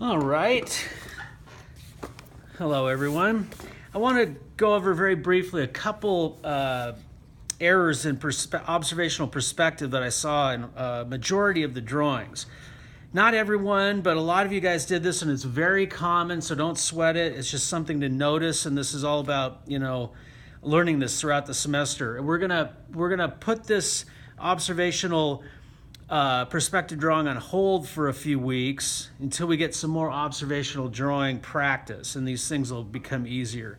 All right. Hello, everyone. I want to go over very briefly a couple errors in observational perspective that I saw in a majority of the drawings. Not everyone, but a lot of you guys did this, and it's very common, so don't sweat it. It's just something to notice, and this is all about, learning this throughout the semester. And we're gonna put this observational perspective drawing on hold for a few weeks until we get some more observational drawing practice, and these things will become easier.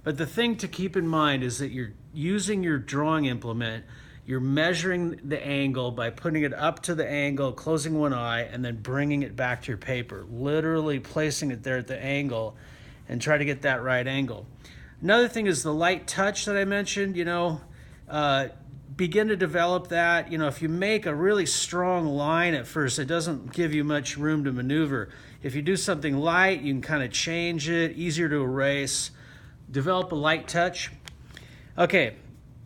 But the thing to keep in mind is that you're using your drawing implement, you're measuring the angle by putting it up to the angle, closing one eye, and then bringing it back to your paper, literally placing it there at the angle and try to get that right angle. Another thing is the light touch that I mentioned, begin to develop that. If you make a really strong line at first, it doesn't give you much room to maneuver. If you do something light, you can kind of change it, easier to erase. Develop a light touch. Okay,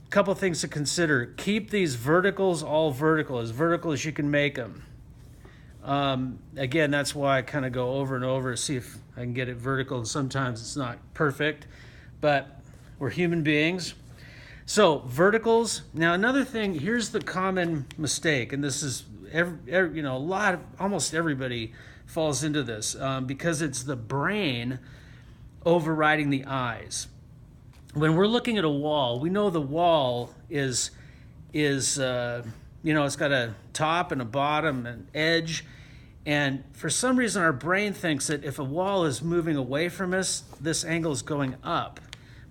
a couple things to consider. Keep these verticals all vertical as you can make them. Again, that's why I kind of go over and over to see if I can get it vertical, and sometimes it's not perfect, but we're human beings. So verticals. Now another thing, here's the common mistake, and this is almost everybody falls into this because it's the brain overriding the eyes. When we're looking at a wall, we know the wall is it's got a top and a bottom and edge, and for some reason our brain thinks that if a wall is moving away from us, this angle is going up.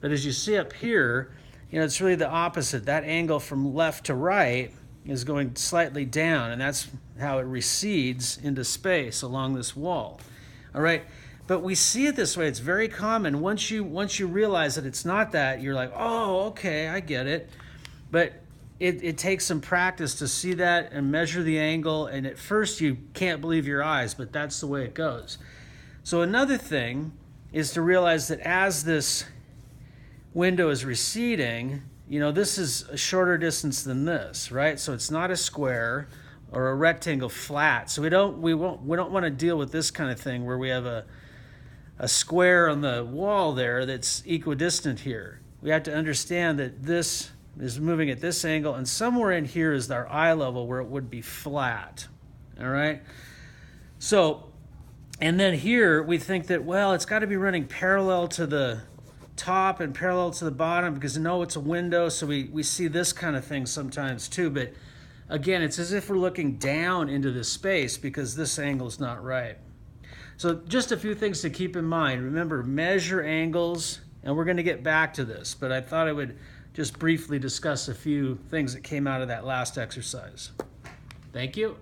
But as you see up here, it's really the opposite. That angle from left to right is going slightly down, and that's how it recedes into space along this wall. All right, but we see it this way. It's very common. Once you realize that it's not that, you're like, oh, okay, I get it. But it takes some practice to see that and measure the angle, and at first you can't believe your eyes, but that's the way it goes. So another thing is to realize that as this window is receding, this is a shorter distance than this, right? So it's not a square or a rectangle flat. So we don't want to deal with this kind of thing where we have a square on the wall there that's equidistant here. We have to understand that this is moving at this angle, and somewhere in here is our eye level where it would be flat. All right? So, and then here we think that, well, it's got to be running parallel to the top and parallel to the bottom because it's a window, so we see this kind of thing sometimes too. But again, it's as if we're looking down into this space because this angle is not right. So just a few things to keep in mind. Remember, measure angles, and we're going to get back to this, but I thought I would just briefly discuss a few things that came out of that last exercise. Thank you.